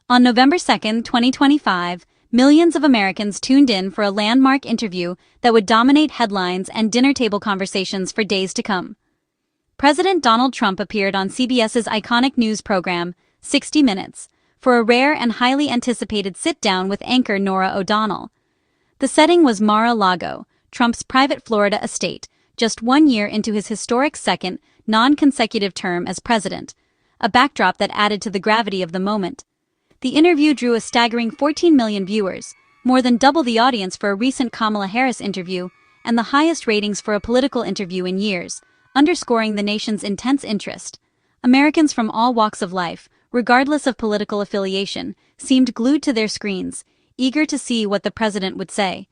On November 2, 2025, millions of Americans tuned in for a landmark interview that would dominate headlines and dinner table conversations for days to come. President Donald Trump appeared on CBS's iconic news program, 60 Minutes, for a rare and highly anticipated sit-down with anchor Norah O'Donnell. The setting was Mar-a-Lago, Trump's private Florida estate, just 1 year into his historic second, non-consecutive term as president, a backdrop that added to the gravity of the moment. The interview drew a staggering 14 million viewers, more than double the audience for a recent Kamala Harris interview, and the highest ratings for a political interview in years, underscoring the nation's intense interest. Americans from all walks of life, regardless of political affiliation, seemed glued to their screens, eager to see what the president would say.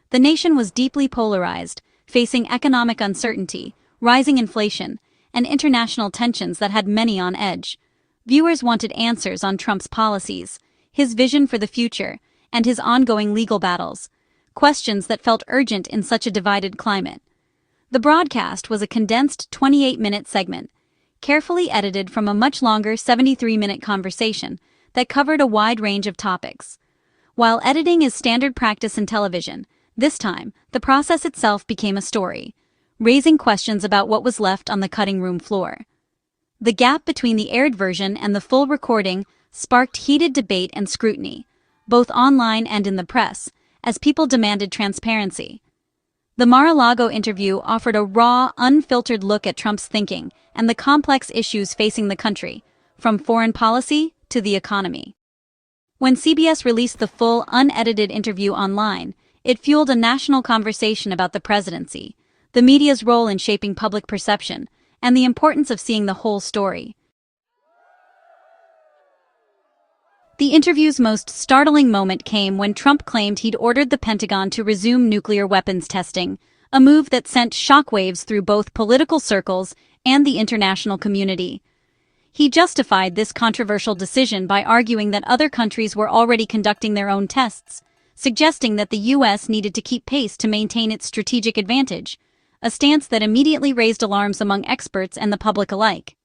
The nation was deeply polarized, facing economic uncertainty, rising inflation, and international tensions that had many on edge. Viewers wanted answers on Trump's policies, his vision for the future, and his ongoing legal battles, questions that felt urgent in such a divided climate. The broadcast was a condensed 28-minute segment, carefully edited from a much longer 73-minute conversation that covered a wide range of topics. While editing is standard practice in television, this time, the process itself became a story, raising questions about what was left on the cutting room floor. The gap between the aired version and the full recording sparked heated debate and scrutiny, both online and in the press, as people demanded transparency. The Mar-a-Lago interview offered a raw, unfiltered look at Trump's thinking and the complex issues facing the country, from foreign policy to the economy. When CBS released the full, unedited interview online, it fueled a national conversation about the presidency, the media's role in shaping public perception, and the importance of seeing the whole story. The interview's most startling moment came when Trump claimed he'd ordered the Pentagon to resume nuclear weapons testing, a move that sent shockwaves through both political circles and the international community. He justified this controversial decision by arguing that other countries were already conducting their own tests, suggesting that the U.S. needed to keep pace to maintain its strategic advantage, a stance that immediately raised alarms among experts and the public alike.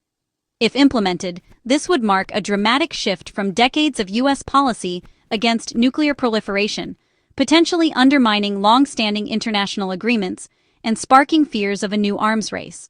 If implemented, this would mark a dramatic shift from decades of U.S. policy against nuclear proliferation, potentially undermining long-standing international agreements and sparking fears of a new arms race.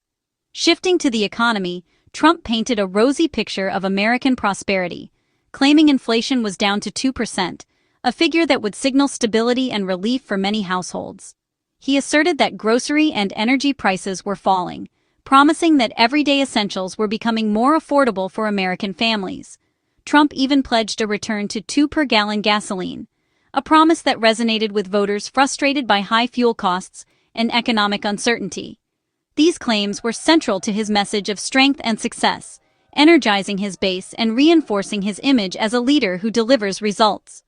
Shifting to the economy, Trump painted a rosy picture of American prosperity, claiming inflation was down to 2%, a figure that would signal stability and relief for many households. He asserted that grocery and energy prices were falling, promising that everyday essentials were becoming more affordable for American families. Trump even pledged a return to 2 per gallon gasoline, a promise that resonated with voters frustrated by high fuel costs and economic uncertainty. These claims were central to his message of strength and success, energizing his base and reinforcing his image as a leader who delivers results.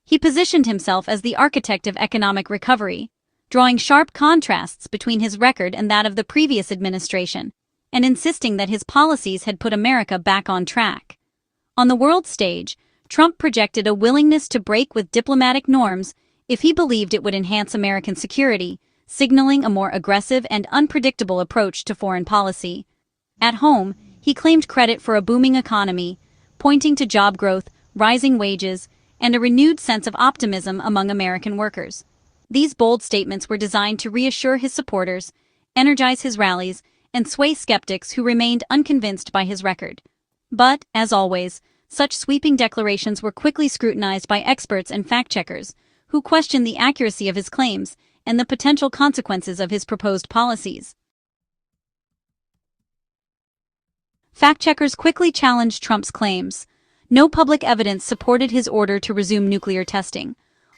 He positioned himself as the architect of economic recovery, drawing sharp contrasts between his record and that of the previous administration, and insisting that his policies had put America back on track. On the world stage, Trump projected a willingness to break with diplomatic norms if he believed it would enhance American security, signaling a more aggressive and unpredictable approach to foreign policy. At home, he claimed credit for a booming economy, pointing to job growth, rising wages, and a renewed sense of optimism among American workers. These bold statements were designed to reassure his supporters, energize his rallies, and sway skeptics who remained unconvinced by his record. But, as always, such sweeping declarations were quickly scrutinized by experts and fact-checkers, who questioned the accuracy of his claims and the potential consequences of his proposed policies. Fact-checkers quickly challenged Trump's claims. No public evidence supported his order to resume nuclear testing.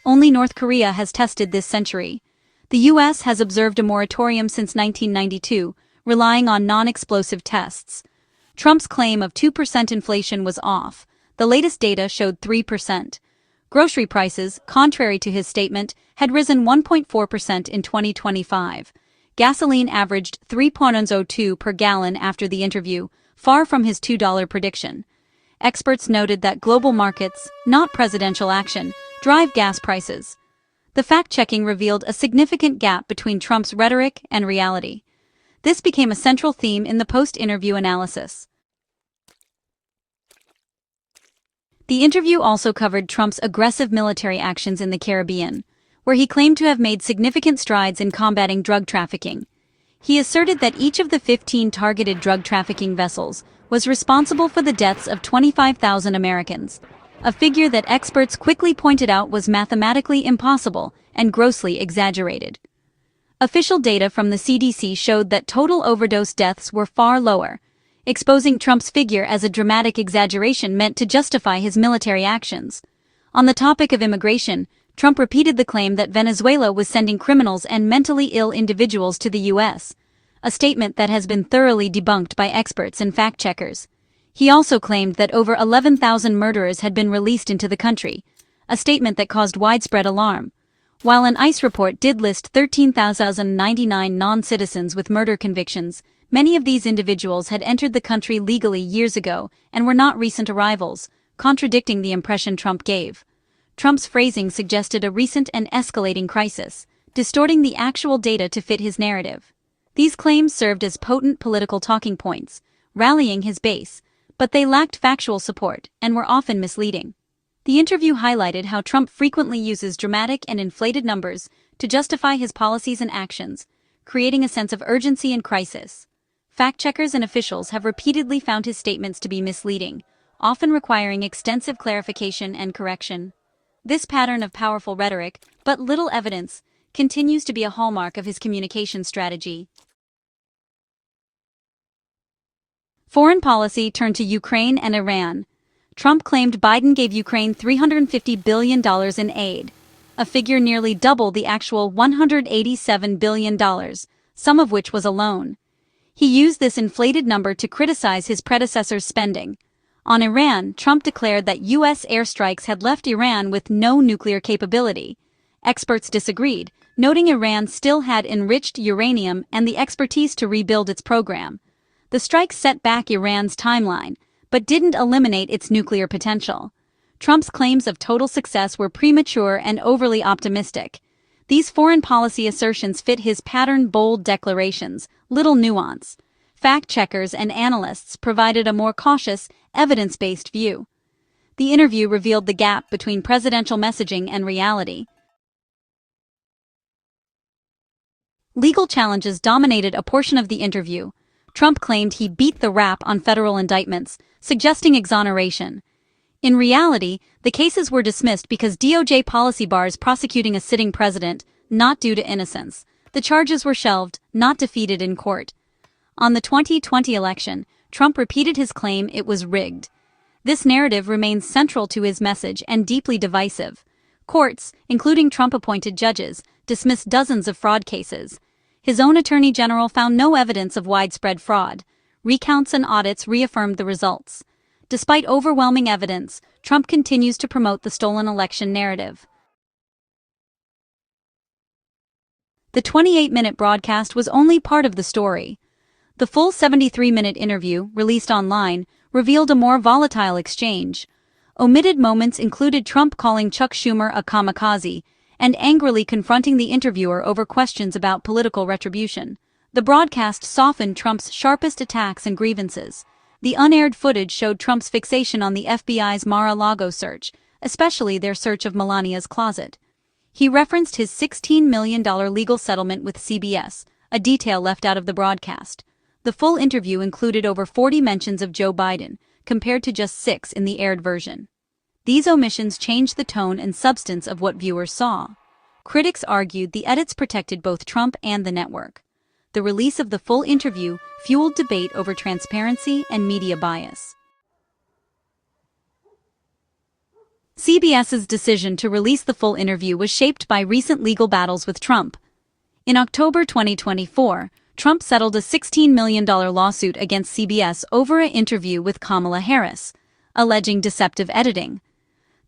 Only North Korea has tested this century. The U.S. has observed a moratorium since 1992, relying on non-explosive tests. Trump's claim of 2% inflation was off. The latest data showed 3%. Grocery prices, contrary to his statement, had risen 1.4% in 2025. Gasoline averaged $3.02 per gallon after the interview, far from his $2 prediction. Experts noted that global markets, not presidential action, drive gas prices. The fact-checking revealed a significant gap between Trump's rhetoric and reality. This became a central theme in the post-interview analysis. The interview also covered Trump's aggressive military actions in the Caribbean, where he claimed to have made significant strides in combating drug trafficking. He asserted that each of the 15 targeted drug trafficking vessels was responsible for the deaths of 25,000 Americans, a figure that experts quickly pointed out was mathematically impossible and grossly exaggerated. Official data from the CDC showed that total overdose deaths were far lower, exposing Trump's figure as a dramatic exaggeration meant to justify his military actions. On the topic of immigration, Trump repeated the claim that Venezuela was sending criminals and mentally ill individuals to the U.S., a statement that has been thoroughly debunked by experts and fact-checkers. He also claimed that over 11,000 murderers had been released into the country, a statement that caused widespread alarm. While an ICE report did list 13,099 non-citizens with murder convictions, many of these individuals had entered the country legally years ago and were not recent arrivals, contradicting the impression Trump gave. Trump's phrasing suggested a recent and escalating crisis, distorting the actual data to fit his narrative. These claims served as potent political talking points, rallying his base, but they lacked factual support and were often misleading. The interview highlighted how Trump frequently uses dramatic and inflated numbers to justify his policies and actions, creating a sense of urgency and crisis. Fact-checkers and officials have repeatedly found his statements to be misleading, often requiring extensive clarification and correction. This pattern of powerful rhetoric, but little evidence, continues to be a hallmark of his communication strategy. Foreign policy turned to Ukraine and Iran. Trump claimed Biden gave Ukraine $350 billion in aid, a figure nearly double the actual $187 billion, some of which was a loan. He used this inflated number to criticize his predecessor's spending. On Iran, Trump declared that U.S. airstrikes had left Iran with no nuclear capability. Experts disagreed, noting Iran still had enriched uranium and the expertise to rebuild its program. The strikes set back Iran's timeline, but didn't eliminate its nuclear potential. Trump's claims of total success were premature and overly optimistic. These foreign policy assertions fit his patterned bold declarations, little nuance. Fact-checkers and analysts provided a more cautious, evidence-based view. The interview revealed the gap between presidential messaging and reality. Legal challenges dominated a portion of the interview. Trump claimed he beat the rap on federal indictments, suggesting exoneration. In reality, the cases were dismissed because DOJ policy bars prosecuting a sitting president, not due to innocence. The charges were shelved, not defeated in court. On the 2020 election, Trump repeated his claim it was rigged. This narrative remains central to his message and deeply divisive. Courts, including Trump-appointed judges, dismissed dozens of fraud cases. His own attorney general found no evidence of widespread fraud. Recounts and audits reaffirmed the results. Despite overwhelming evidence, Trump continues to promote the stolen election narrative. The 28-minute broadcast was only part of the story. The full 73-minute interview, released online, revealed a more volatile exchange. Omitted moments included Trump calling Chuck Schumer a kamikaze and angrily confronting the interviewer over questions about political retribution. The broadcast softened Trump's sharpest attacks and grievances. The unaired footage showed Trump's fixation on the FBI's Mar-a-Lago search, especially their search of Melania's closet. He referenced his $16 million legal settlement with CBS, a detail left out of the broadcast. The full interview included over 40 mentions of Joe Biden, compared to just 6 in the aired version. These omissions changed the tone and substance of what viewers saw. Critics argued the edits protected both Trump and the network. The release of the full interview fueled debate over transparency and media bias. CBS's decision to release the full interview was shaped by recent legal battles with Trump. In October 2024, Trump settled a $16 million lawsuit against CBS over an interview with Kamala Harris, alleging deceptive editing.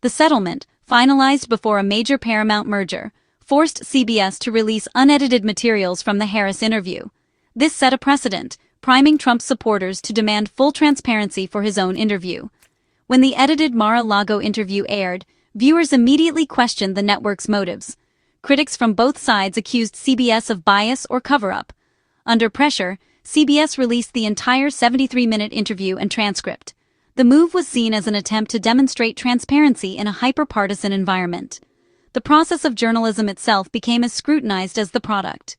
The settlement, finalized before a major Paramount merger, forced CBS to release unedited materials from the Harris interview. This set a precedent, priming Trump's supporters to demand full transparency for his own interview. When the edited Mar-a-Lago interview aired, viewers immediately questioned the network's motives. Critics from both sides accused CBS of bias or cover-up. Under pressure, CBS released the entire 73-minute interview and transcript. The move was seen as an attempt to demonstrate transparency in a hyper-partisan environment. The process of journalism itself became as scrutinized as the product.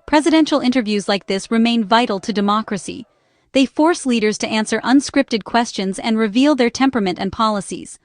Presidential interviews like this remain vital to democracy. They force leaders to answer unscripted questions and reveal their temperament and policies.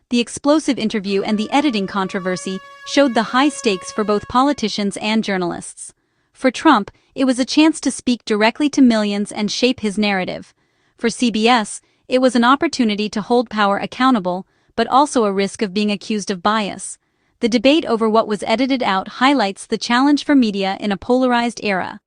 The explosive interview and the editing controversy showed the high stakes for both politicians and journalists. For Trump, it was a chance to speak directly to millions and shape his narrative. For CBS, it was an opportunity to hold power accountable, but also a risk of being accused of bias. The debate over what was edited out highlights the challenge for media in a polarized era.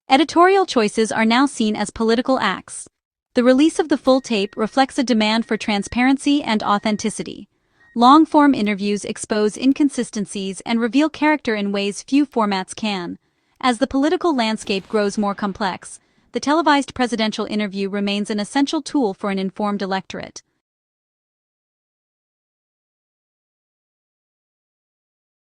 Editorial choices are now seen as political acts. The release of the full tape reflects a demand for transparency and authenticity. Long-form interviews expose inconsistencies and reveal character in ways few formats can. As the political landscape grows more complex, the televised presidential interview remains an essential tool for an informed electorate.